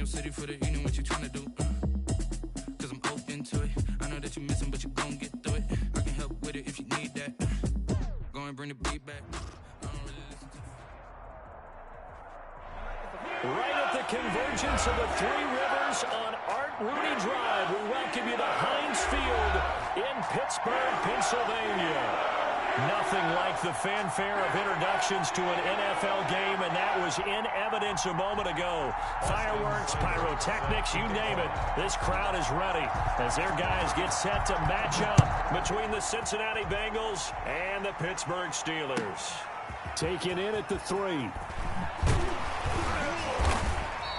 city for the evening, what you tryna do? Cause I'm open to it. I know that you're missing, but you gon' get through it. I can help with it if you need that. Go and bring the beat back. I don't really listen to. Right at the convergence of the Three Rivers on Art Rooney Drive, we welcome you to Heinz Field in Pittsburgh, Pennsylvania. Nothing like the fanfare of introductions to an NFL game, and that was in evidence a moment ago. Fireworks, pyrotechnics, you name it. This crowd is ready as their guys get set to match up between the Cincinnati Bengals and the Pittsburgh Steelers. Taken in at the 3.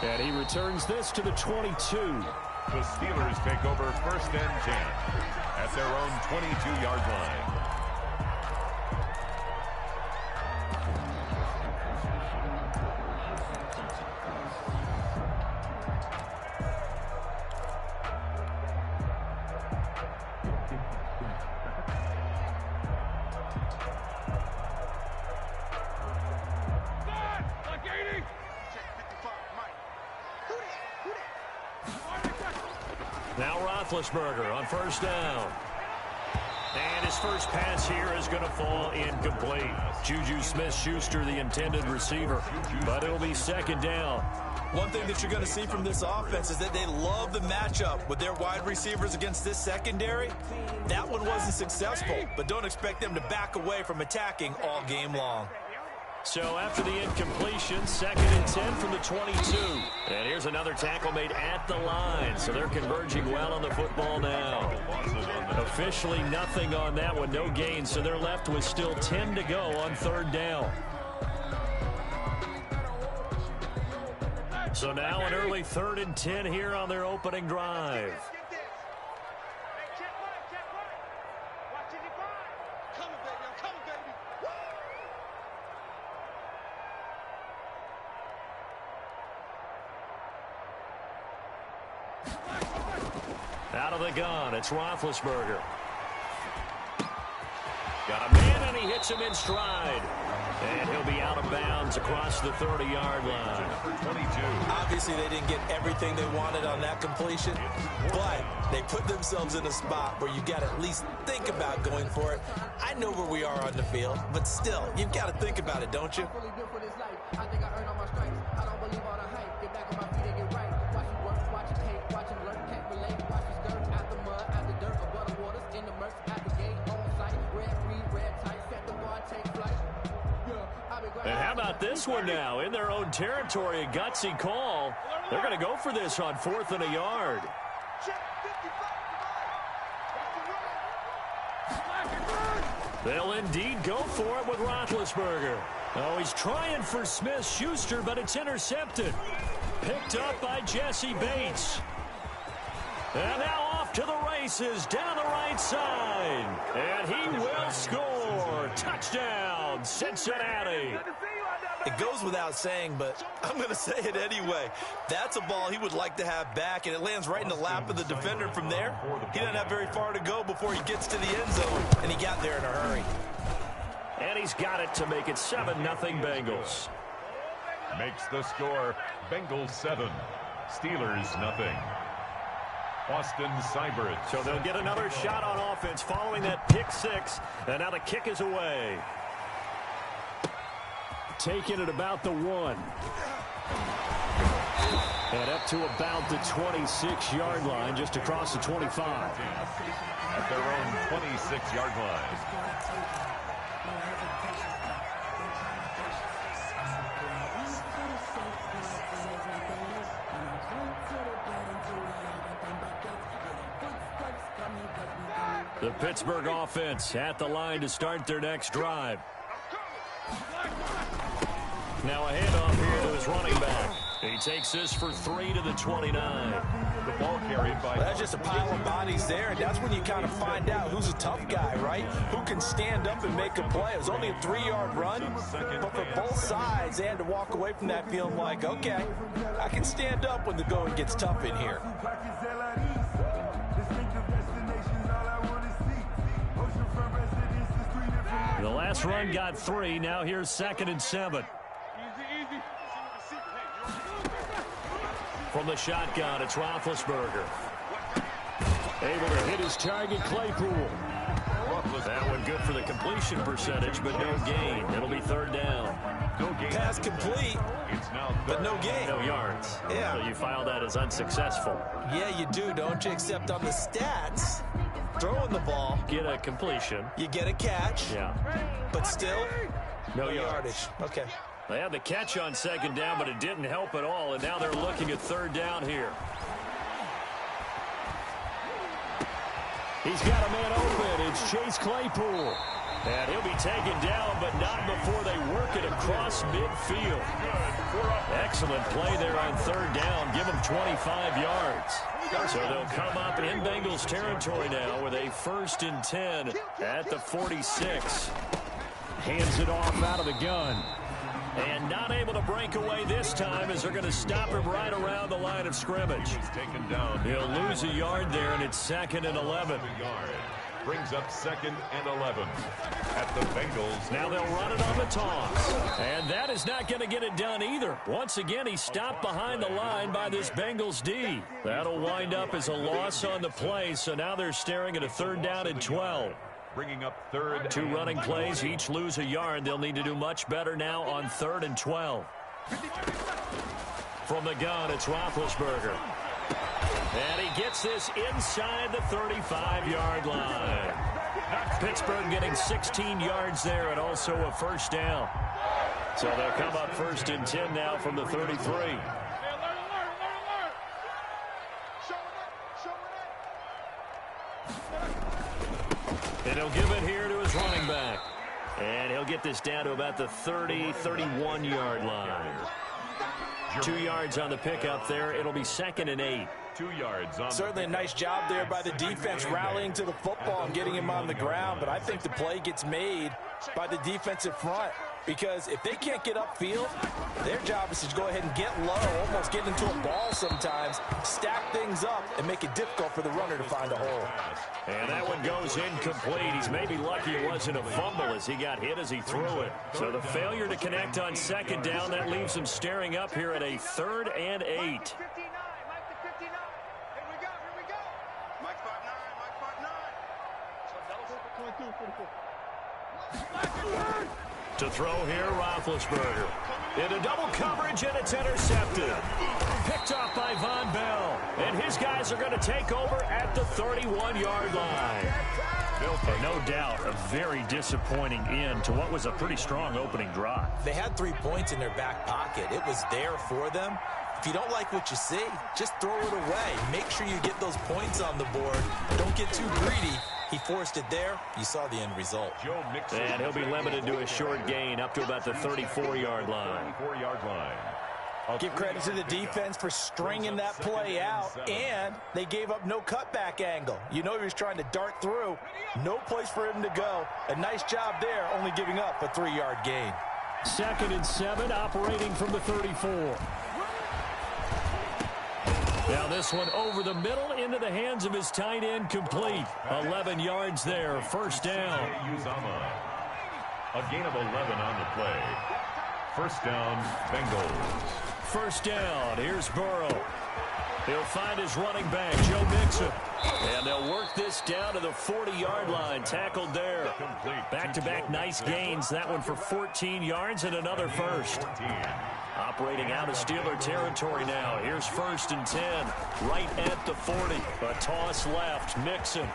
And he returns this to the 22. The Steelers take over 1st and 10 at their own 22-yard line. Now Roethlisberger on 1st down. And his first pass here is going to fall incomplete. Juju Smith-Schuster, the intended receiver, but it'll be 2nd down. One thing that you're going to see from this offense is that they love the matchup with their wide receivers against this secondary. That one wasn't successful, but don't expect them to back away from attacking all game long. So after the incompletion, 2nd and 10 from the 22. And here's another tackle made at the line. So they're converging well on the football now. Officially nothing on that one, no gain. So they're left with still 10 to go on 3rd down. So now an early 3rd and 10 here on their opening drive. Out of the gun, it's Roethlisberger. Got a man, and he hits him in stride. And he'll be out of bounds across the 30-yard line. Obviously, they didn't get everything they wanted on that completion, but they put themselves in a spot where you got to at least think about going for it. I know where we are on the field, but still, you've got to think about it, don't you? And how about this one now? In their own territory, a gutsy call. They're going to go for this on 4th and a yard. They'll indeed go for it with Roethlisberger. Oh, he's trying for Smith-Schuster, but it's intercepted. Picked up by Jesse Bates. And now off to the races down the right side. And he will score. Touchdown, Cincinnati. It goes without saying, but I'm going to say it anyway. That's a ball he would like to have back, and it lands right in the lap of the defender from there. He doesn't have very far to go before he gets to the end zone, and he got there in a hurry. And he's got it to make it 7-0 Bengals. Makes the score Bengals 7, Steelers nothing. Austin Seibert. So they'll get another shot on offense following that pick 6, and now the kick is away. Taken at about the 1. And up to about the 26-yard line, just across the 25. At their own 26-yard line. The Pittsburgh offense at the line to start their next drive. Now a handoff here to his running back. He takes this for 3 to the 29. The ball carried by... That's just a pile of bodies there, and that's when you kind of find out who's a tough guy, right? Who can stand up and make a play. It was only a 3-yard run, but for both sides, they had to walk away from that feeling like, okay, I can stand up when the going gets tough in here. The last run got 3. Now here's 2nd and 7. From the shotgun, it's Roethlisberger. Able to hit his target, Claypool. That one good for the completion percentage, but no gain. It'll be third down. No gain. Pass complete, but no gain. No yards. Yeah. So you file that as unsuccessful. Yeah, you do, don't you? Except on the stats, throwing the ball. Get a completion. You get a catch. Yeah. But still, no yardage. Okay. They had the catch on second down, but it didn't help at all, and now they're looking at third down here. He's got a man open. It's Chase Claypool. And he'll be taken down, but not before they work it across midfield. Excellent play there on third down. Give them 25 yards. So they'll come up in Bengals territory now with a 1st and 10 at the 46. Hands it off out of the gun. And not able to break away this time as they're going to stop him right around the line of scrimmage. He'll lose a yard there, and it's 2nd and 11. Brings up 2nd and 11 at the Bengals. Now they'll run it on the toss. And that is not going to get it done either. Once again, he's stopped behind the line by this Bengals D. That'll wind up as a loss on the play, so now they're staring at a 3rd down and 12. Bringing up 3rd. 2 running plays, each lose a yard. They'll need to do much better now on 3rd and 12. From the gun, it's Roethlisberger. And he gets this inside the 35-yard line. Pittsburgh getting 16 yards there and also a 1st down. So they'll come up 1st and 10 now from the 33. And he'll give it here to his running back. And he'll get this down to about the 30, 31-yard line. 2 yards on the pickup there. It'll be 2nd and 8. 2 yards on. Certainly a nice job there by the defense rallying to the football and getting him on the ground. But I think the play gets made by the defensive front. Because if they can't get upfield, their job is to go ahead and get low, almost get into a ball sometimes, stack things up, and make it difficult for the runner to find a hole. And that one goes incomplete. He's maybe lucky it wasn't a fumble as he got hit as he threw it. So the failure to connect on 2nd down, that leaves him staring up here at a 3rd and 8. To throw here, Roethlisberger. Into double coverage, and it's intercepted. Picked off by Von Bell. And his guys are going to take over at the 31-yard line. And no doubt, a very disappointing end to what was a pretty strong opening drive. They had 3 points in their back pocket. It was there for them. If you don't like what you see, just throw it away. Make sure you get those points on the board. Don't get too greedy. He forced it there. You saw the end result. And he'll be limited to a short gain up to about the 34-yard line. 34-yard line. Give credit to the defense for stringing that play out, and they gave up no cutback angle. You know he was trying to dart through. No place for him to go. A nice job there, only giving up a 3-yard gain. 2nd and 7, operating from the 34. Now this one over the middle into the hands of his tight end, complete. 11 yards there, 1st down. A gain of 11 on the play. 1st down, Bengals. 1st down, here's Burrow. He'll find his running back, Joe Mixon. And they'll work this down to the 40-yard line, tackled there. Back-to-back nice gains, that one for 14 yards and another 1st. Operating out of Steeler territory now. Here's 1st and 10, right at the 40. A toss left, Mixon.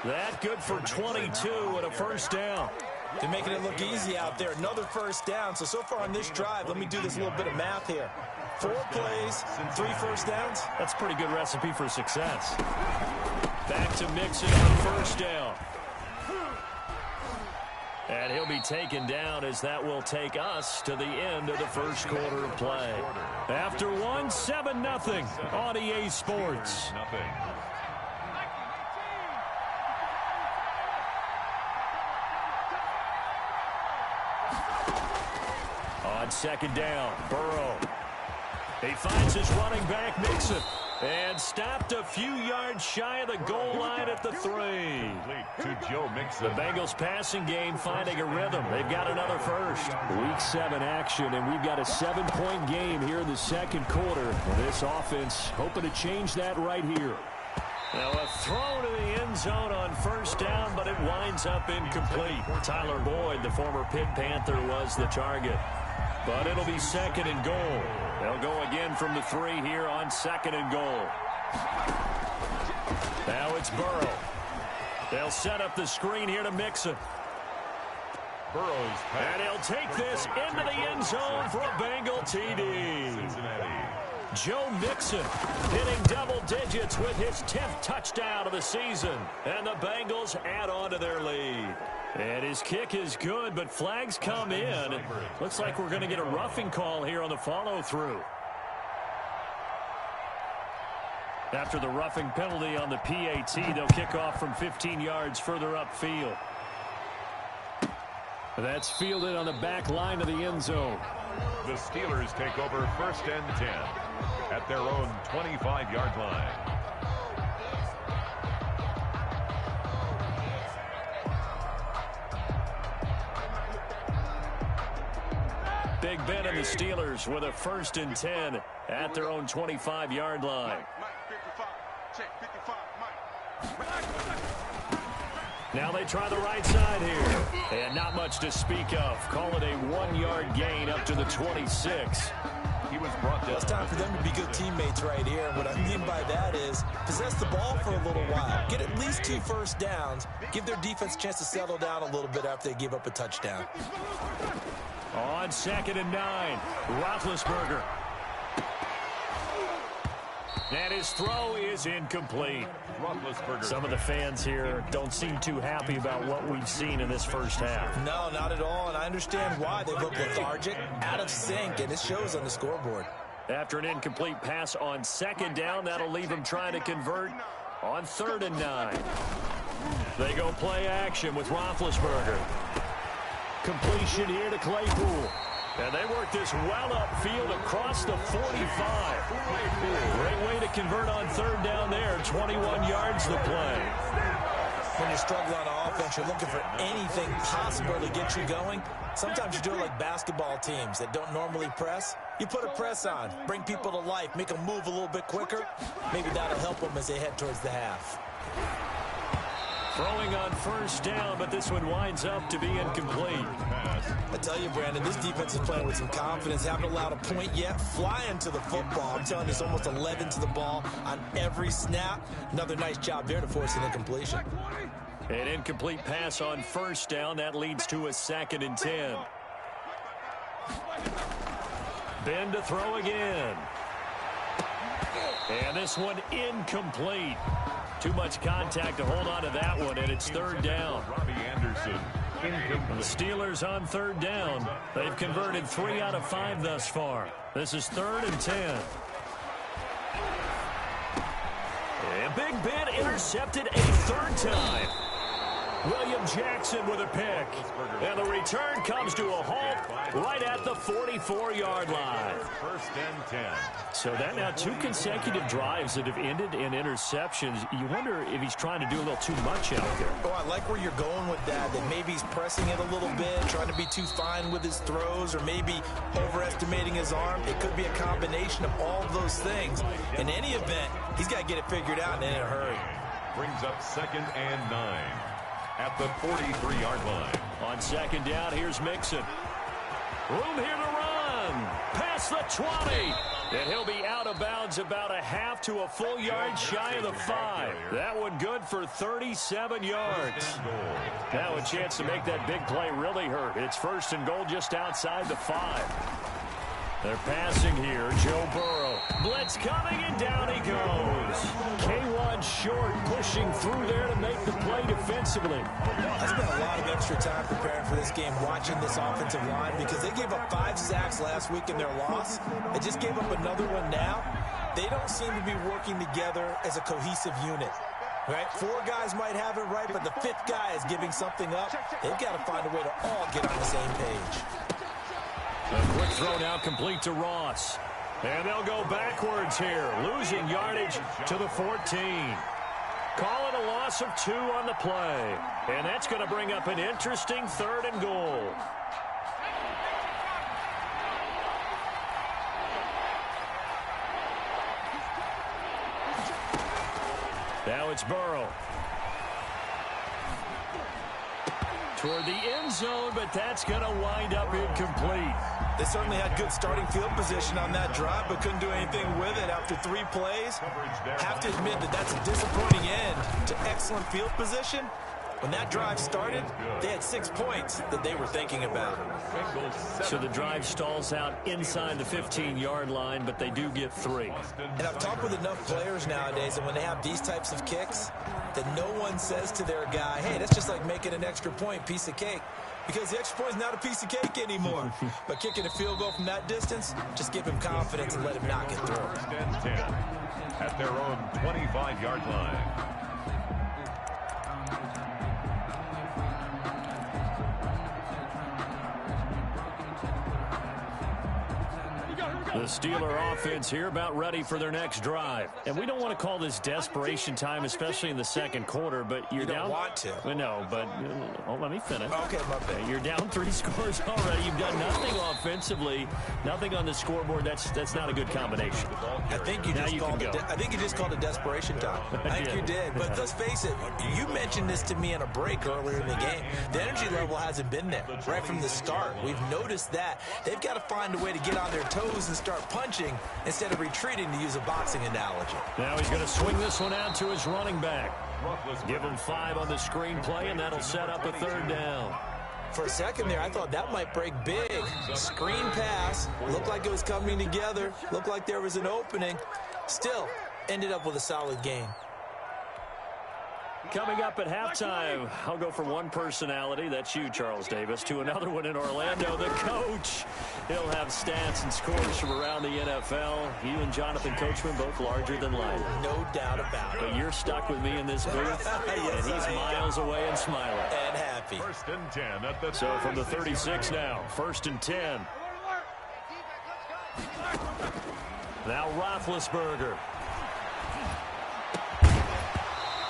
That good for 22 and a 1st down. They're making it look easy out there. Another 1st down. So far on this drive, let me do this little bit of math here. 4 plays, 3 1st downs. That's a pretty good recipe for success. Back to Mixon for 1st down. And he'll be taken down as that will take us to the end of the 1st quarter of play. After one, 7-0 on EA Sports. On 2nd down, Burrow. He finds his running back, Mixon. And stopped a few yards shy of the goal line at the 3. To Joe Mixon. The Bengals passing game finding a rhythm. They've got another first. Week 7 action, and we've got a 7-point game here in the second quarter. This offense hoping to change that right here. Now a throw to the end zone on first down, but it winds up incomplete. Tyler Boyd, the former Pitt Panther, was the target. But it'll be second and goal. They'll go again from the 3 here on second and goal. Now it's Burrow. They'll set up the screen here to Mixon. Burrow's pass. And he'll take this into the end zone for a Bengal TD. Cincinnati. Joe Mixon hitting double digits with his 10th touchdown of the season. And the Bengals add on to their lead. And his kick is good, but flags come in. Looks like we're going to get a roughing call here on the follow-through. After the roughing penalty on the PAT, they'll kick off from 15 yards further upfield. That's fielded on the back line of the end zone. The Steelers take over first and 10 at their own 25-yard line. Big Ben and the Steelers with a first and 10 at their own 25-yard line. Now they try the right side here. And not much to speak of. Call it a 1-yard gain up to the 26. He was brought down. It's time for them to be good teammates right here. And what I mean by that is possess the ball for a little while. Get at least 2 first downs. Give their defense a chance to settle down a little bit after they give up a touchdown. On second and 9, Roethlisberger. And his throw is incomplete. Some of the fans here don't seem too happy about what we've seen in this first half. No, not at all, and I understand why. They look lethargic, out of sync, and it shows on the scoreboard. After an incomplete pass on second down, that'll leave them trying to convert on third and 9. They go play action with Roethlisberger. Completion here to Claypool. And they work this well upfield across the 45. Great way to convert on third down there. 21 yards the play. When you're struggling on offense, you're looking for anything possible to get you going. Sometimes you do it like basketball teams that don't normally press. You put a press on, bring people to life, make them move a little bit quicker. Maybe that'll help them as they head towards the half. Throwing on first down, but this one winds up to be incomplete. I tell you, Brandon, this defense is playing with some confidence. Haven't allowed a point yet. Flying to the football. I'm telling you, it's almost 11 to the ball on every snap. Another nice job there to force an incompletion. An incomplete pass on first down. That leads to a second and 10. Ben to throw again. And this one incomplete. Too much contact to hold on to that one, and it's third down. Robbie Anderson. The Steelers on third down. They've converted 3 out of 5 thus far. This is third and 10. And Big Ben intercepted a third time. William Jackson with a pick. And the return comes to a halt right at the 44-yard line. First and 10. So that now 2 consecutive drives that have ended in interceptions. You wonder if he's trying to do a little too much out there. Oh, I like where you're going with that maybe he's pressing it a little bit, trying to be too fine with his throws, or maybe overestimating his arm. It could be a combination of all of those things. In any event, he's got to get it figured out and in a hurry. Brings up second and 9 at the 43-yard line. On second down, here's Mixon. Room here to run. Past the 20. And he'll be out of bounds about a half to a full yard shy of the 5. That one good for 37 yards. Now a chance to make that big play really hurt. It's first and goal just outside the 5. They're passing here. Joe Burrow. Blitz coming, and down he goes. K1 short, pushing through there to make the play defensively. I spent a lot of extra time preparing for this game, watching this offensive line, because they gave up 5 sacks last week in their loss. They just gave up another one now. They don't seem to be working together as a cohesive unit. Right? 4 guys might have it right, but the 5th guy is giving something up. They've got to find a way to all get on the same page. A quick throw now complete to Ross. And they'll go backwards here, losing yardage to the 14. Call it a loss of 2 on the play. And that's going to bring up an interesting 3rd and goal. Now it's Burrow. Toward the end zone, but that's going to wind up incomplete. They certainly had good starting field position on that drive, but couldn't do anything with it after 3 plays. Have to admit that that's a disappointing end to excellent field position. When that drive started, they had 6 points that they were thinking about. So the drive stalls out inside the 15-yard line, but they do get 3. And I've talked with enough players nowadays, and when they have these types of kicks, that no one says to their guy, hey, that's just like making an extra point, piece of cake. Because the extra point is not a piece of cake anymore. But kicking a field goal from that distance, just give him confidence and let him knock it through. 10 at their own 25-yard line. The Steeler offense here about ready for their next drive. And we don't want to call this desperation time, especially in the second quarter, but you're down. You don't want to. Well, no, but let me finish. Okay, my bad. You're down 3 scores already. You've done nothing offensively, nothing on the scoreboard. That's not a good combination. I think you just called it desperation time. I think you did. But let's face it, you mentioned this to me in a break earlier in the game. The energy level hasn't been there right from the start. We've noticed that. They've got to find a way to get on their toes and start punching instead of retreating, to use a boxing analogy. Now he's going to swing this one out to his running back. Give him 5 on the screenplay, and that'll set up a 3rd down. For a second there, I thought that might break big. Screen pass. Looked like it was coming together. Looked like there was an opening. Still, ended up with a solid game. Coming up at halftime, I'll go from one personality, that's you, Charles Davis, to another one in Orlando, the coach. He'll have stats and scores from around the NFL. You and Jonathan Coachman, both larger than life. No doubt about it. But you're stuck with me in this booth, yes, and he's miles away and smiling. And happy. 1st and 10 at the So from the 36 now, 1st and 10. Now Roethlisberger.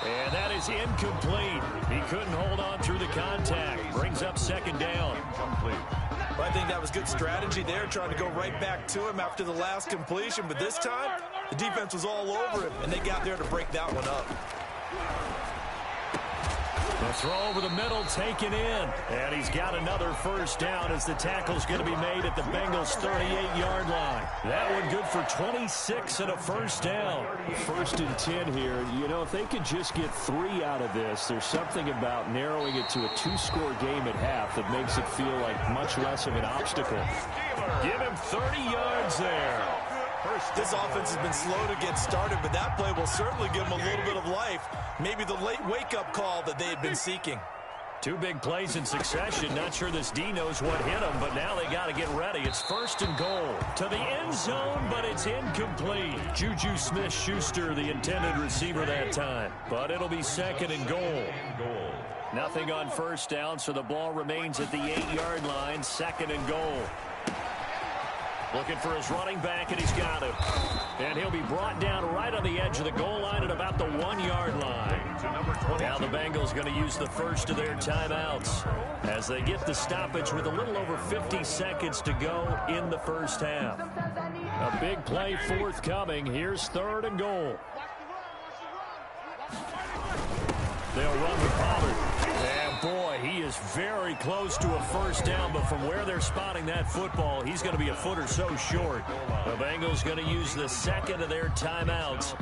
And that is incomplete. He couldn't hold on through the contact. Brings up 2nd down. Well, I think that was good strategy there, trying to go right back to him after the last completion. But this time, the defense was all over him, and they got there to break that one up. The throw over the middle taken in. And he's got another 1st down as the tackle's going to be made at the Bengals' 38-yard line. That one good for 26 and a 1st down. 1st and 10 here. You know, if they could just get 3 out of this, there's something about narrowing it to a 2-score game at half that makes it feel like much less of an obstacle. Give him 30 yards there. This offense has been slow to get started, but that play will certainly give them a little bit of life. Maybe the late wake-up call that they had been seeking. 2 big plays in succession. Not sure this D knows what hit him, but now they got to get ready. It's 1st and goal. To the end zone, but it's incomplete. Juju Smith-Schuster, the intended receiver that time. But it'll be 2nd and goal. Nothing on 1st down, so the ball remains at the 8-yard line. 2nd and goal. Looking for his running back, and he's got him. And he'll be brought down right on the edge of the goal line at about the 1-yard line. Now the Bengals going to use the 1st of their timeouts as they get the stoppage with a little over 50 seconds to go in the 1st half. A big play forthcoming. Here's 3rd and goal. They'll run with Pollard. And boy, he is very close to a 1st down, but from where they're spotting that football, he's going to be a foot or so short. The Bengals going to use the 2nd of their timeouts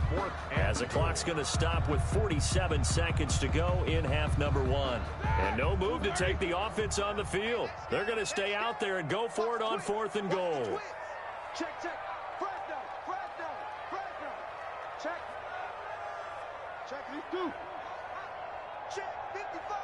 as the clock's going to stop with 47 seconds to go in half number 1. And no move to take the offense on the field. They're going to stay out there and go for it on 4th and goal. Check. First down. Check. Check. 2. Check. 55.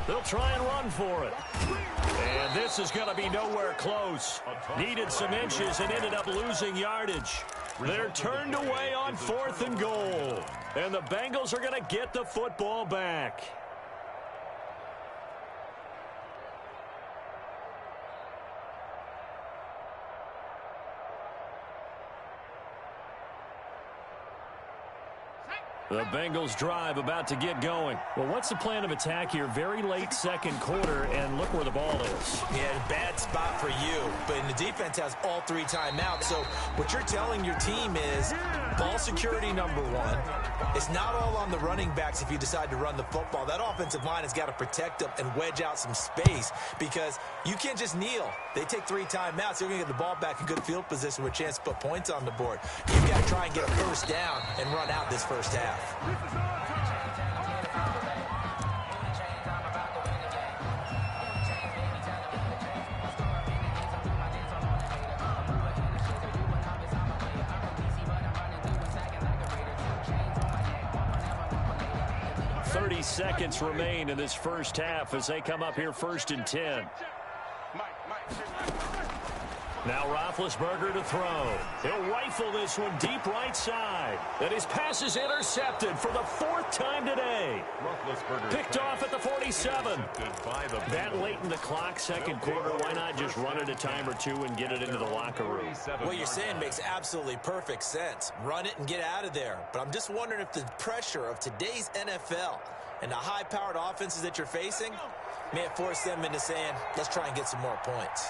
They'll try and run for it. And this is going to be nowhere close. Needed some inches and ended up losing yardage. They're turned away on 4th and goal. And the Bengals are going to get the football back. The Bengals drive about to get going. Well, what's the plan of attack here? Very late second quarter, and look where the ball is. Yeah, bad spot for you. But the defense has all 3 timeouts. So what you're telling your team is ball security number 1. It's not all on the running backs if you decide to run the football. That offensive line has got to protect them and wedge out some space because you can't just kneel. They take 3 timeouts. You're going to get the ball back in good field position with a chance to put points on the board. You've got to try and get a first down and run out this first half. 30 seconds remain in this first half as they come up here 1st and 10. Now Roethlisberger to throw. He'll rifle this one deep right side. And his pass is intercepted for the 4th time today. Picked off at the 47. That late in the clock, second quarter, why not just run it a time or 2 and get it into the locker room? What you're saying makes absolutely perfect sense. Run it and get out of there. But I'm just wondering if the pressure of today's NFL and the high-powered offenses that you're facing may have forced them into saying, let's try and get some more points.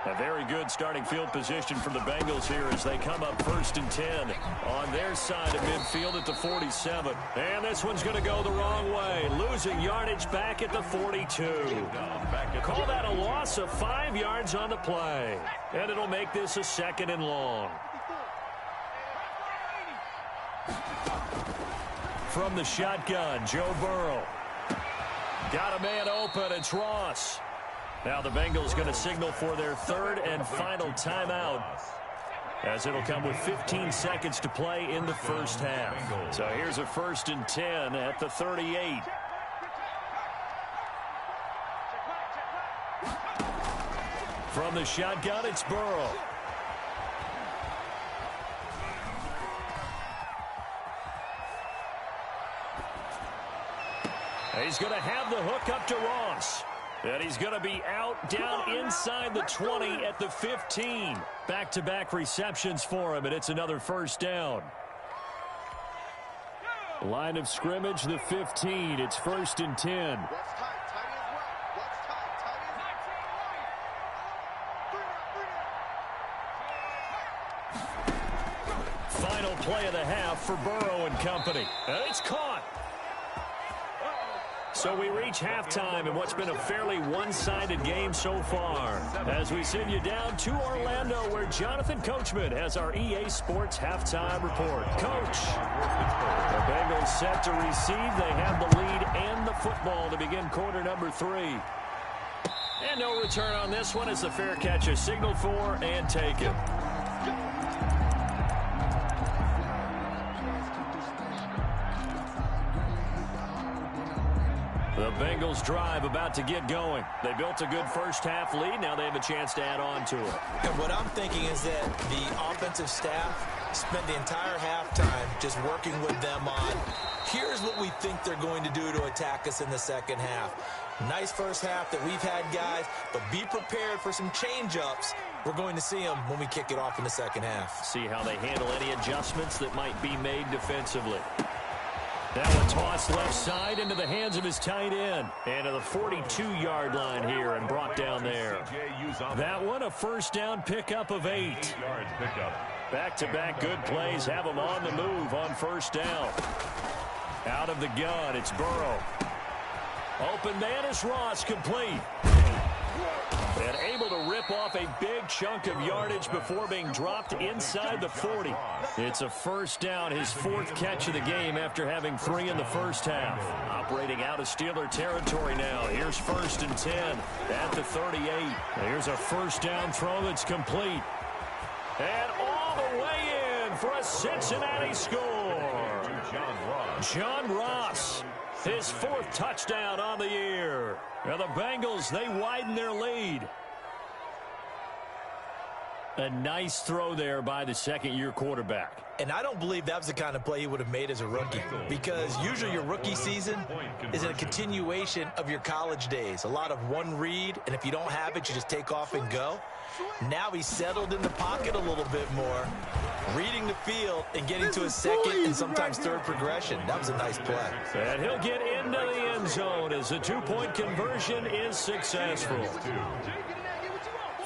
A very good starting field position for the Bengals here as they come up 1st and 10 on their side of midfield at the 47. And this one's going to go the wrong way, losing yardage back at the 42. Call that a loss of 5 yards on the play. And it'll make this a 2nd and long. From the shotgun, Joe Burrow. Got a man open, it's Ross. Now the Bengals going to signal for their 3rd and final timeout as it'll come with 15 seconds to play in the first half. So here's a 1st and 10 at the 38. From the shotgun, it's Burrow. He's going to have the hook up to Ross. And he's going to be out down inside the 20 at the 15. Back-to-back receptions for him, and it's another first down. Line of scrimmage, the 15. It's 1st and 10. Final play of the half for Burrow and company. And it's caught. So we reach halftime in what's been a fairly one-sided game so far. As we send you down to Orlando where Jonathan Coachman has our EA Sports halftime report. Coach, the Bengals set to receive. They have the lead and the football to begin quarter number 3. And no return on this one as the fair catch is signaled for and taken. The Bengals drive about to get going. They built a good first half lead. Now they have a chance to add on to it. And what I'm thinking is that the offensive staff spent the entire halftime just working with them on, here's what we think they're going to do to attack us in the second half. Nice first half that we've had, guys, but be prepared for some change-ups. We're going to see them when we kick it off in the second half. See how they handle any adjustments that might be made defensively. That one tossed left side into the hands of his tight end. And to the 42-yard line here and brought down there. That one a first down pickup of 8. Back-to-back good plays have them on the move on first down. Out of the gun, it's Burrow. Open man is Ross, complete. And able to rip off a big chunk of yardage before being dropped inside the 40. It's a first down, his 4th catch of the game after having 3 in the first half. Operating out of Steeler territory now. Here's 1st and 10 at the 38. Here's a first down throw that's complete. And all the way in for a Cincinnati score. John Ross. His 4th touchdown on the year. And the Bengals, they widen their lead. A nice throw there by the second-year quarterback. And I don't believe that was the kind of play he would have made as a rookie, because usually your rookie season is a continuation of your college days. A lot of one read, and if you don't have it, you just take off and go. Now he's settled in the pocket a little bit more, reading the field and getting to his second and sometimes third progression. That was a nice play. And he'll get into the end zone as the two-point conversion is successful.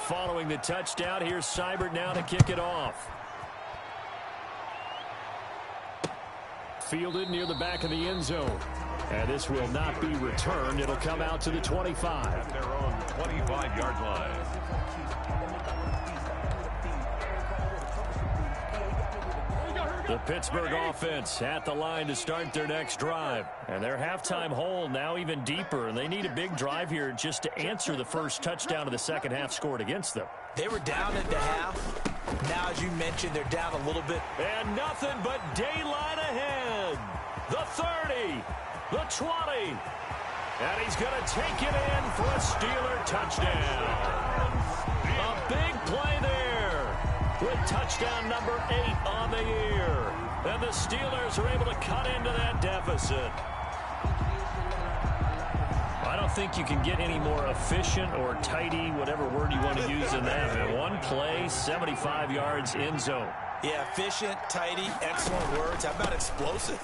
Following the touchdown, here's Seibert now to kick it off. Fielded near the back of the end zone. And this will not be returned. It'll come out to the 25. At their own 25-yard line. The Pittsburgh offense at the line to start their next drive. And their halftime hole now even deeper, and they need a big drive here just to answer the first touchdown of the second half scored against them. They were down at the half. Now, as you mentioned, they're down a little bit. And nothing but daylight ahead. The 30, the 20. And he's going to take it in for a Steeler touchdown. A big play there with touchdown number 8 on the year. And the Steelers are able to cut into that deficit. I don't think you can get any more efficient or tidy, whatever word you want to use in that. One play, 75 yards in zone. Yeah, efficient, tidy, excellent words. How about explosive?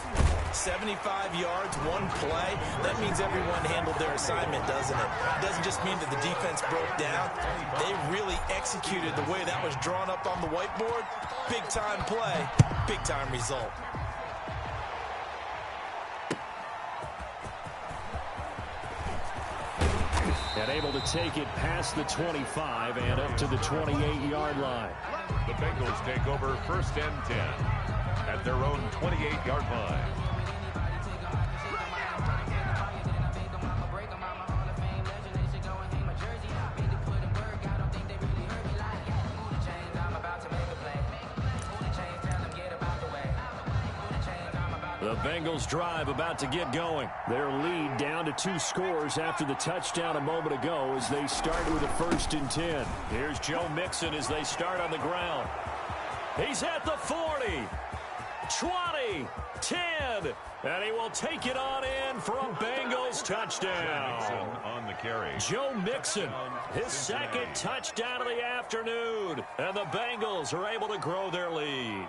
75 yards, one play. That means everyone handled their assignment, doesn't it? It doesn't just mean that the defense broke down. They really executed the way that was drawn up on the whiteboard. Big-time play, big-time result. And able to take it past the 25 and up to the 28-yard line. The Bengals take over 1st and 10 at their own 28-yard line. The Bengals drive about to get going. Their lead down to 2 scores after the touchdown a moment ago as they start with a 1st and 10. Here's Joe Mixon as they start on the ground. He's at the 40, 20, 10, and he will take it on in for a Bengals touchdown. On the carry. Joe Mixon, his second touchdown of the afternoon, and the Bengals are able to grow their lead.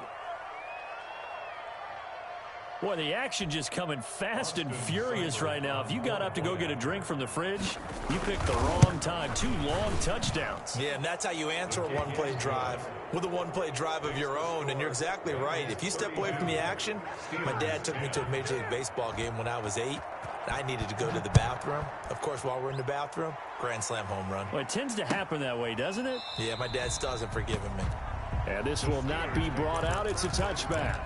Boy, the action just coming fast and furious right now. If you got up to go get a drink from the fridge, you picked the wrong time. 2 long touchdowns. Yeah, and that's how you answer a one-play drive, with a one-play drive of your own. And you're exactly right. If you step away from the action, my dad took me to a Major League Baseball game when I was 8. I needed to go to the bathroom. Of course, while we're in the bathroom, grand slam home run. Well, it tends to happen that way, doesn't it? Yeah, my dad still hasn't forgiven me. And this will not be brought out. It's a touchback.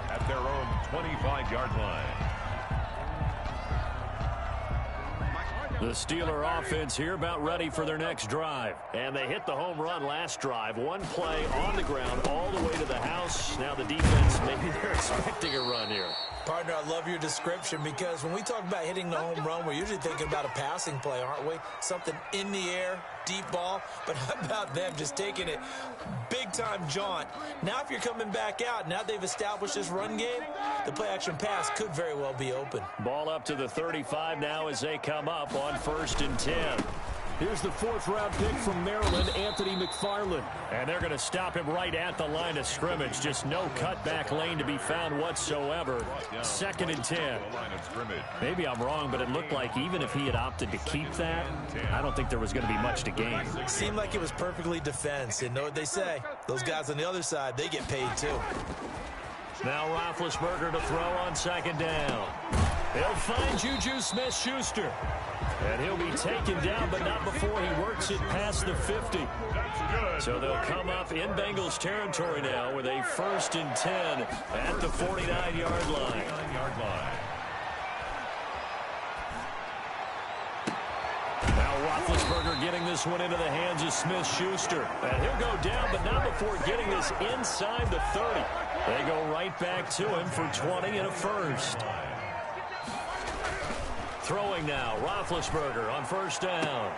At their own 25-yard line. The Steeler offense here about ready for their next drive. And they hit the home run last drive. One play on the ground all the way to the house. Now the defense, maybe they're expecting a run here. Partner, I love your description, because when we talk about hitting the home run, we're usually thinking about a passing play, aren't we? Something in the air, deep ball. But how about them just taking it big-time jaunt? Now if you're coming back out, now they've established this run game, the play-action pass could very well be open. Ball up to the 35 now as they come up on 1st and 10. Here's the 4th-round pick from Maryland, Anthony McFarland. And they're going to stop him right at the line of scrimmage. Just no cutback lane to be found whatsoever. 2nd and 10. Maybe I'm wrong, but it looked like even if he had opted to keep that, I don't think there was going to be much to gain. Seemed like it was perfectly defense. And know what they say? Those guys on the other side, they get paid too. Now Roethlisberger to throw on 2nd down. They'll find Juju Smith-Schuster. And he'll be taken down, but not before he works it past the 50. So they'll come up in Bengals territory now with a 1st and 10 at the 49-yard line. Now Roethlisberger getting this one into the hands of Smith-Schuster. And he'll go down, but not before getting this inside the 30. They go right back to him for 20 and a 1st. Throwing now, Roethlisberger on 1st down.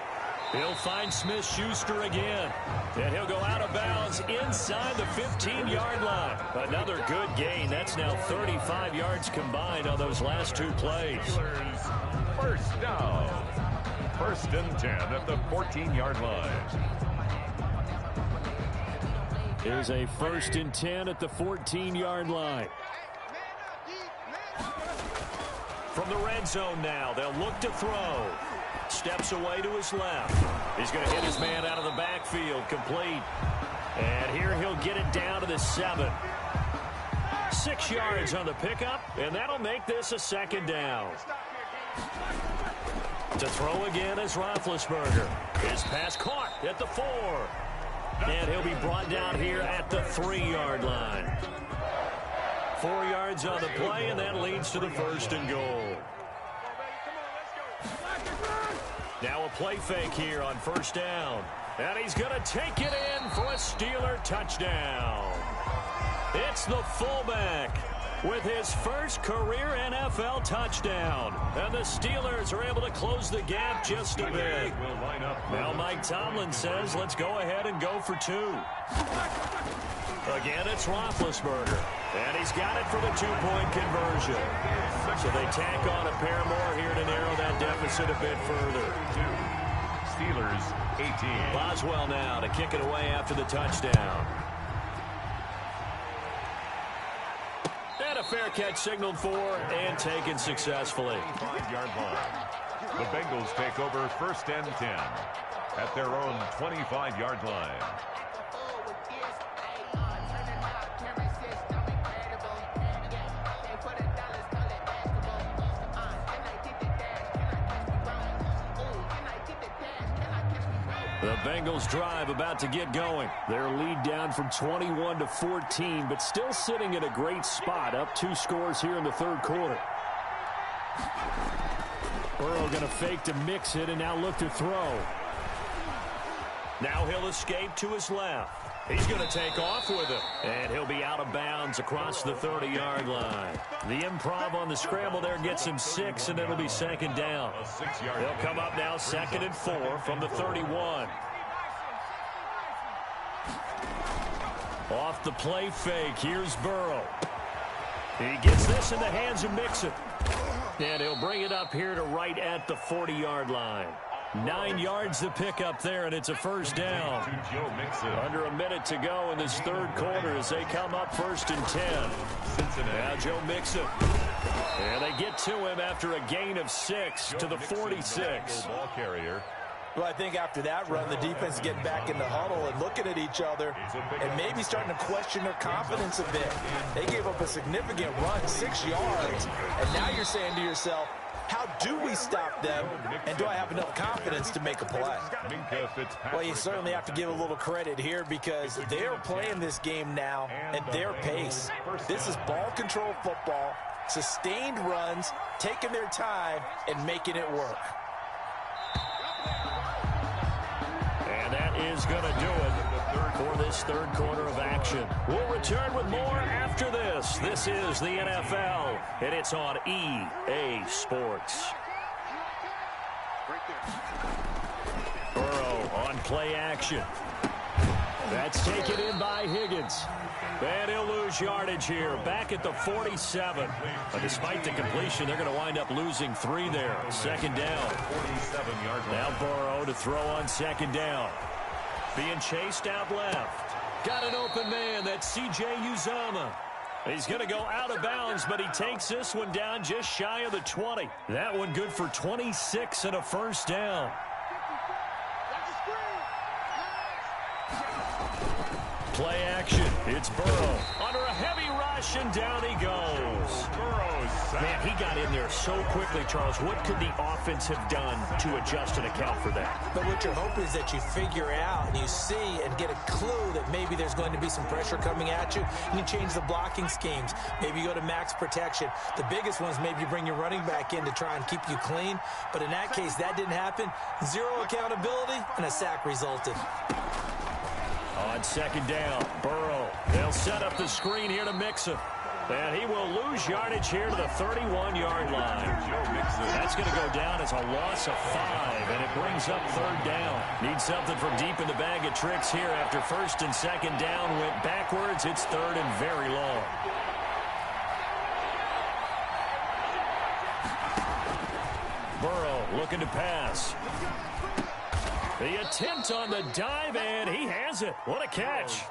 He'll find Smith-Schuster again. And he'll go out of bounds is inside the 15-yard line. Another good gain. That's now 35 yards combined on those last two plays. First down. First and 10 at the 14-yard line. Here's a first and 10 at the 14-yard line. From the red zone now, they'll look to throw. Steps away to his left. He's going to hit his man out of the backfield, complete. And here he'll get it down to the 7. 6 yards on the pickup, and that'll make this a second down. To throw again is Roethlisberger. His pass caught at the 4. And he'll be brought down here at the 3-yard line. 4 yards on the play, and that leads to the first and goal. Now a play fake here on first down. And he's going to take it in for a Steeler touchdown. It's the fullback with his first career NFL touchdown. And the Steelers are able to close the gap just a bit. Now Mike Tomlin says, let's go ahead and go for 2. Again, it's Roethlisberger. And he's got it for the 2-point conversion. So they tack on a pair more here to narrow that deficit a bit further. Steelers 18. Boswell now to kick it away after the touchdown. And a fair catch signaled for and taken successfully. 5-yard line. The Bengals take over first and 10 at their own 25-yard line. The Bengals drive about to get going. Their lead down from 21 to 14, but still sitting in a great spot, up 2 scores here in the third quarter. Burrow going to fake to mix it and now look to throw. Now he'll escape to his left. He's going to take off with it, and he'll be out of bounds across the 30-yard line. The improv on the scramble there gets him 6, and it'll be second down. They'll come up now 2nd and 4 from the 31. Off the play fake, here's Burrow. He gets this in the hands of Mixon. And he'll bring it up here to right at the 40-yard line. 9 yards to pick up there, and it's a first down. Under a minute to go in this third quarter as they come up first and 10. Now Joe Mixon. And they get to him after a gain of 6 to the 46. Ball carrier. Well, I think after that run, the defense is getting back in the huddle and looking at each other and maybe starting to question their confidence a bit. They gave up a significant run, 6 yards, and now you're saying to yourself, how do we stop them, and do I have enough confidence to make a play? Well, you certainly have to give a little credit here because they're playing this game now at their pace. This is ball control football, sustained runs, taking their time, and making it work. And that is going to do it for this third quarter of action. We'll return with more after this. This is the NFL, and it's on EA Sports. Burrow on play action. That's taken in by Higgins. And he'll lose yardage here, back at the 47. But despite the completion, they're going to wind up losing 3 there. Second down. Now Burrow to throw on second down. Being chased out left. Got an open man. That's C.J. Uzomah. He's going to go out of bounds, but he takes this one down just shy of the 20. That one good for 26 and a first down. Play action. It's Burrow under a heavy rush, and down he goes. Man, he got in there so quickly, Charles. What could the offense have done to adjust and account for that? But what you're hoping is that you figure out and you see and get a clue that maybe there's going to be some pressure coming at you. You can change the blocking schemes. Maybe you go to max protection. The biggest one is maybe you bring your running back in to try and keep you clean. But in that case, that didn't happen. 0 accountability, and a sack resulted. On second down, Burrow. They'll set up the screen here to Mixon. And he will lose yardage here to the 31-yard line. That's going to go down as a loss of 5, and it brings up 3rd down. Need something from deep in the bag of tricks here after 1st and 2nd down went backwards. It's 3rd and very long. Burrow looking to pass. The attempt on the dive, and he has it. What a catch.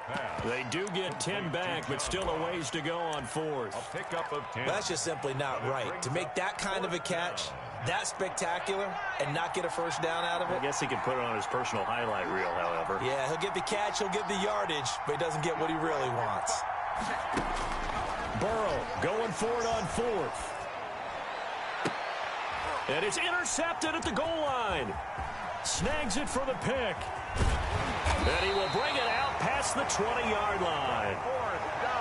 They do get 10 back, but still a ways to go on 4th. A pickup of 10. That's just simply not right. To make that kind of a catch, that spectacular, and not get a 1st down out of it. I guess he can put it on his personal highlight reel, however. Yeah, he'll get the catch, he'll get the yardage, but he doesn't get what he really wants. Burrow going for it on 4th. And it's intercepted at the goal line. Snags it for the pick. And he will bring it out past the 20-yard line.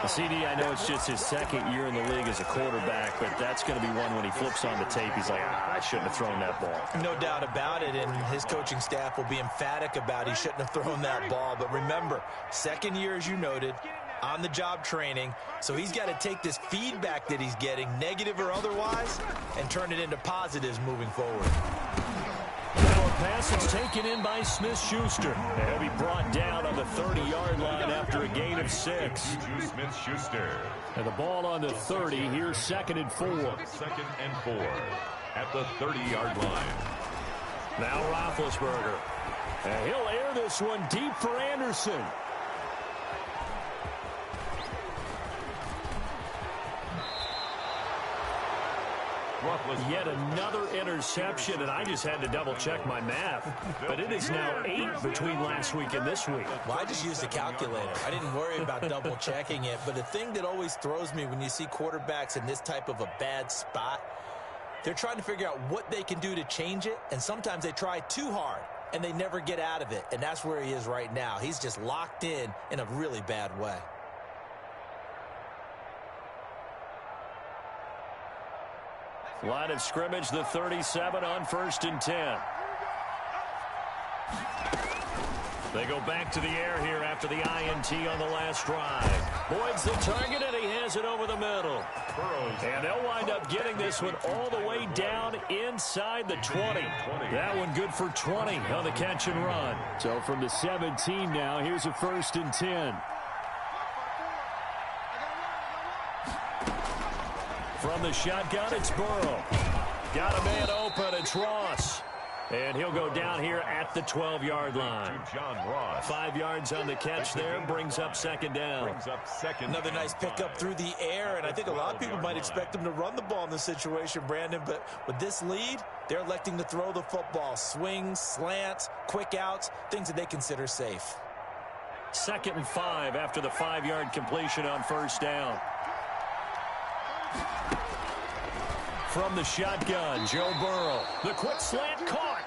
CD, I know it's just his 2nd year in the league as a quarterback, but that's going to be one when he flips on the tape. He's like, I shouldn't have thrown that ball. No doubt about it, and his coaching staff will be emphatic about he shouldn't have thrown that ball. But remember, 2nd year, as you noted, on-the-job training, so he's got to take this feedback that he's getting, negative or otherwise, and turn it into positives moving forward. Now a pass is taken in by Smith-Schuster. He'll be brought down on the 30-yard line after a gain of 6. Smith-Schuster. And the ball on the 30. Here's 2nd and 4. 2nd and 4 at the 30-yard line. Now Roethlisberger. And he'll air this one deep for Anderson. Yet another interception, and I just had to double-check my math. But it is now 8 between last week and this week. Well, I just used a calculator. I didn't worry about double-checking it. But the thing that always throws me when you see quarterbacks in this type of a bad spot, they're trying to figure out what they can do to change it, and sometimes they try too hard, and they never get out of it. And that's where he is right now. He's just locked in a really bad way. Line of scrimmage, the 37 on 1st and 10. They go back to the air here after the INT on the last drive. Boyd's the target, and he has it over the middle. And they'll wind up getting this one all the way down inside the 20. That one good for 20 on the catch and run. So from the 17 now, here's a 1st and 10. From the shotgun, it's Burrow. Got a man open, it's Ross. And he'll go down here at the 12-yard line. John Ross. 5 yards on the catch there, brings up 2nd down. Another nice pickup through the air, and I think a lot of people might expect him to run the ball in this situation, Brandon, but with this lead, they're electing to throw the football. Swings, slants, quick outs, things that they consider safe. 2nd and 5 after the 5-yard completion on 1st down. From the shotgun, Joe Burrow. The quick slant caught.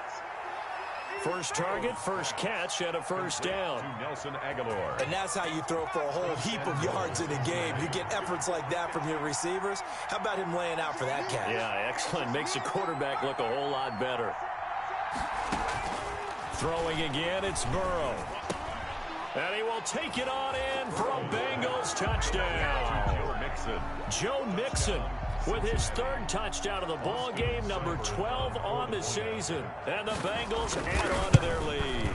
First target, first catch, and a 1st down. Nelson Aguilar. And that's how you throw for a whole heap of yards in a game. You get efforts like that from your receivers. How about him laying out for that catch? Yeah, excellent. Makes the quarterback look a whole lot better. Throwing again, it's Burrow. And he will take it on in for a Bengals touchdown. Joe Mixon with his 3rd touchdown of the ball game, number 12 on the season. And the Bengals add on to their lead.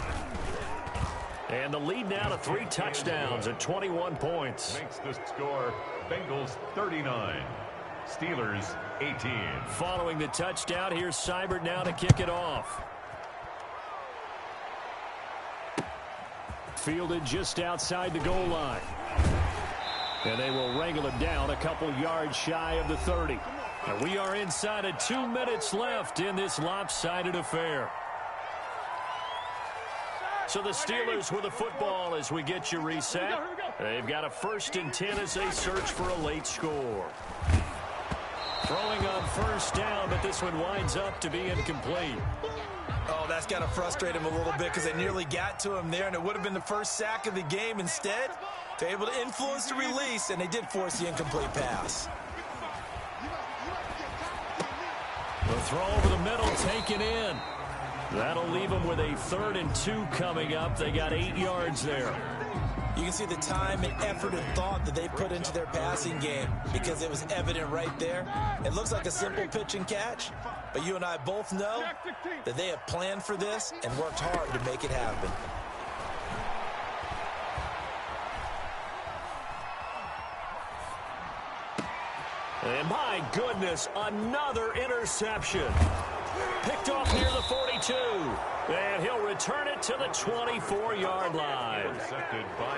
And the lead now to 3 touchdowns at 21 points. Makes the score Bengals 39, Steelers 18. Following the touchdown, here's Seibert now to kick it off. Fielded just outside the goal line. And they will wrangle him down a couple yards shy of the 30. And we are inside of 2 minutes left in this lopsided affair. So the Steelers with the football as we get you reset. They've got a 1st and 10 as they search for a late score. Throwing on 1st down, but this one winds up to be incomplete. Oh, that's got to frustrate him a little bit because they nearly got to him there, and it would have been the first sack of the game. Instead, they're able to influence the release, and they did force the incomplete pass. The throw over the middle taken in. That'll leave them with a 3rd and 2 coming up. They got 8 yards there. You can see the time and effort and thought that they put into their passing game because it was evident right there. It looks like a simple pitch and catch, but you and I both know that they have planned for this and worked hard to make it happen. And my goodness, another interception. Picked off near the 42. And he'll return it to the 24-yard line.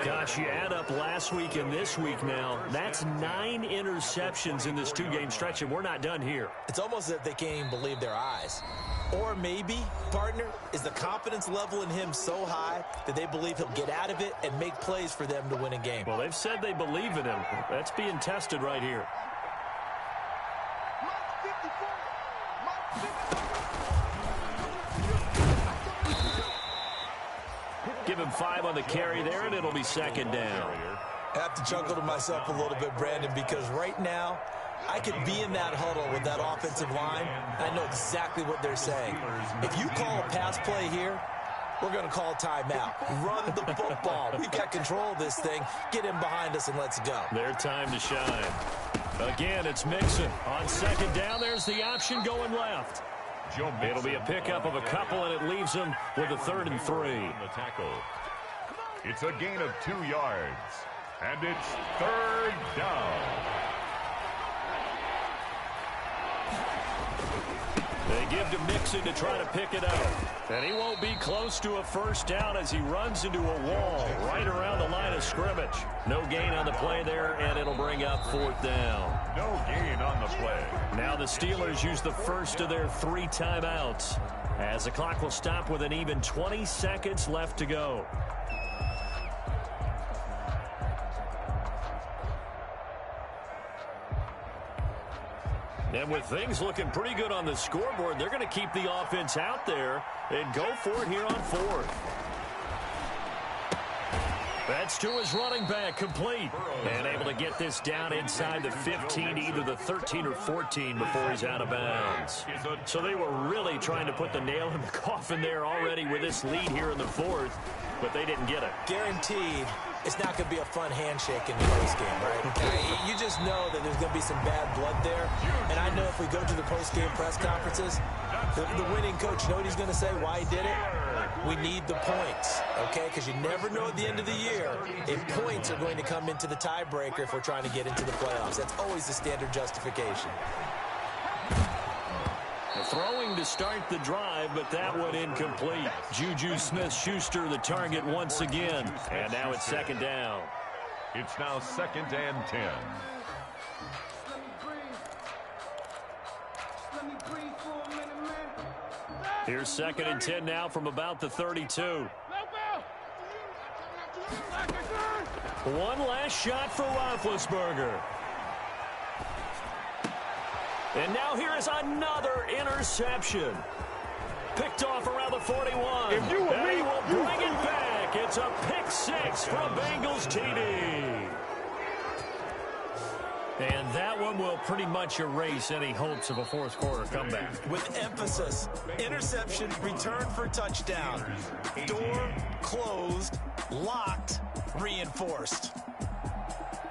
Gosh, you add up last week and this week now. That's 9 interceptions in this 2-game stretch, and we're not done here. It's almost as if they can't even believe their eyes. Or maybe, partner, is the confidence level in him so high that they believe he'll get out of it and make plays for them to win a game. Well, they've said they believe in him. That's being tested right here. Give him 5 on the carry there, and it'll be second down. I have to chuckle to myself a little bit, Brandon, because right now, I could be in that huddle with that offensive line. I know exactly what they're saying. If you call a pass play here, we're going to call timeout. Run the football. We've got control of this thing. Get him behind us and let's go. Their time to shine. Again, it's Mixon. On second down, there's the option going left. It'll be a pickup of a couple, and it leaves them with a 3rd and 3. It's a gain of 2 yards, and it's 3rd down. They give to Mixon to try to pick it up. And he won't be close to a first down as he runs into a wall right around the line of scrimmage. No gain on the play there, and it'll bring up 4th down. No gain on the play. Now the Steelers use the first of their 3 timeouts as the clock will stop with an even 20 seconds left to go. And with things looking pretty good on the scoreboard, they're going to keep the offense out there and go for it here on 4th. That's to his running back, complete. And able to get this down inside the 15, either the 13 or 14 before he's out of bounds. So they were really trying to put the nail in the coffin there already with this lead here in the 4th, but they didn't get it. Guaranteed, it's not going to be a fun handshake in the postgame, right? You just know that there's going to be some bad blood there. And I know if we go to the postgame press conferences, the winning coach, you know what he's going to say, why he did it? We need the points, okay? Because you never know at the end of the year if points are going to come into the tiebreaker if we're trying to get into the playoffs. That's always the standard justification. Throwing to start the drive, but that one incomplete. Juju Smith-Schuster the target once again. And now it's second down. It's now 2nd and 10. Here's 2nd and 10 now from about the 32. One last shot for Roethlisberger. And now here is another interception. Picked off around the 41. If you were and me, he will bring it back. It's a pick 6 from Bengals TD. And that one will pretty much erase any hopes of a 4th quarter comeback. With emphasis, interception, return for touchdown. Door closed, locked, reinforced.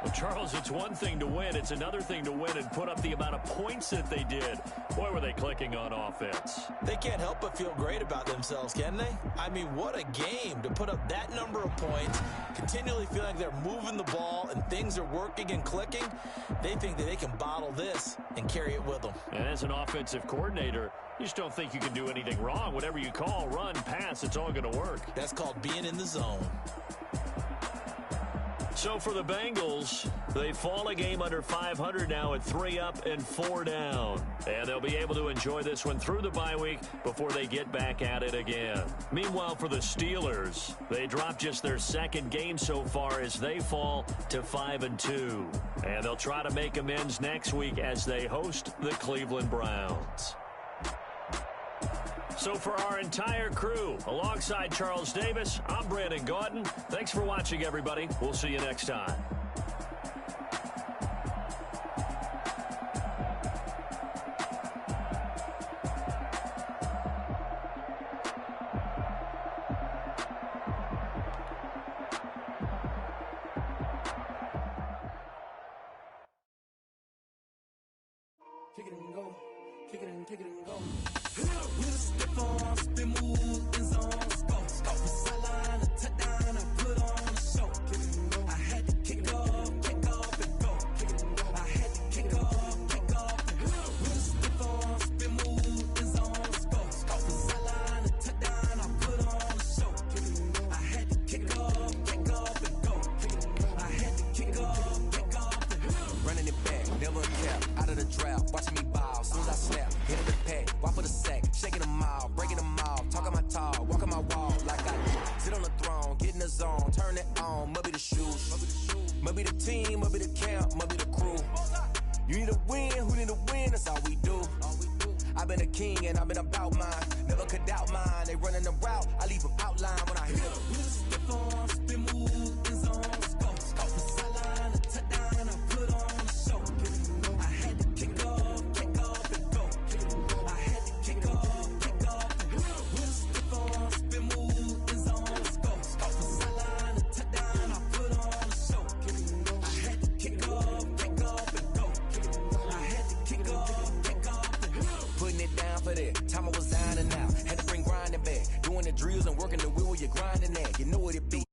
Well, Charles, it's one thing to win. It's another thing to win and put up the amount of points that they did. Boy, were they clicking on offense. They can't help but feel great about themselves, can they? I mean, what a game to put up that number of points, continually feel like they're moving the ball and things are working and clicking. They think that they can bottle this and carry it with them. And as an offensive coordinator, you just don't think you can do anything wrong. Whatever you call, run, pass, it's all going to work. That's called being in the zone. So for the Bengals, they fall a game under 500 now at 3 up and 4 down. And they'll be able to enjoy this one through the bye week before they get back at it again. Meanwhile, for the Steelers, they dropped just their 2nd game so far as they fall to 5-2. And they'll try to make amends next week as they host the Cleveland Browns. So for our entire crew, alongside Charles Davis, I'm Brandon Gaudin. Thanks for watching, everybody. We'll see you next time. kick it and go, kick it and go. With a stiff arm, spin move, end zone, let's go. Off the sideline, a touchdown, I put on a show. I had to kick off and go. I had to kick off and go. With a stiff arm, spin move, end zone, let's go. Off the sideline, a touchdown, I put on a show. I had to kick off and go. I had to kick off and go. Running it back, never a cap, out of the drought, watching me ball, soon as I snap, hit the pack, walk for the sack, shaking them all, breaking them all, talking my talk, walking my wall like I do. Sit on the throne, get in the zone, turn it on, must be the shoes, must be the team, must be the camp, must be the crew. You need a win, who need a win, that's all we do. I've been a king and I've been about mine, never could doubt mine, they running the route, I leave them outline when I hit them. With a stiff arm, spin move, end zone, let's go. Off the sideline, a touchdown, I put on a show. I had to kick off and go. I had to kick off and go. With a stiff arm, spin move, end zone, let's go. Off the sideline, a touchdown, I put on a show. I had to kick off and go. I had to kick off and go. Putting it down for that, time I was down and out, had to bring grinding back, doing the drills and working the wheel where you're grinding at, you know what it be.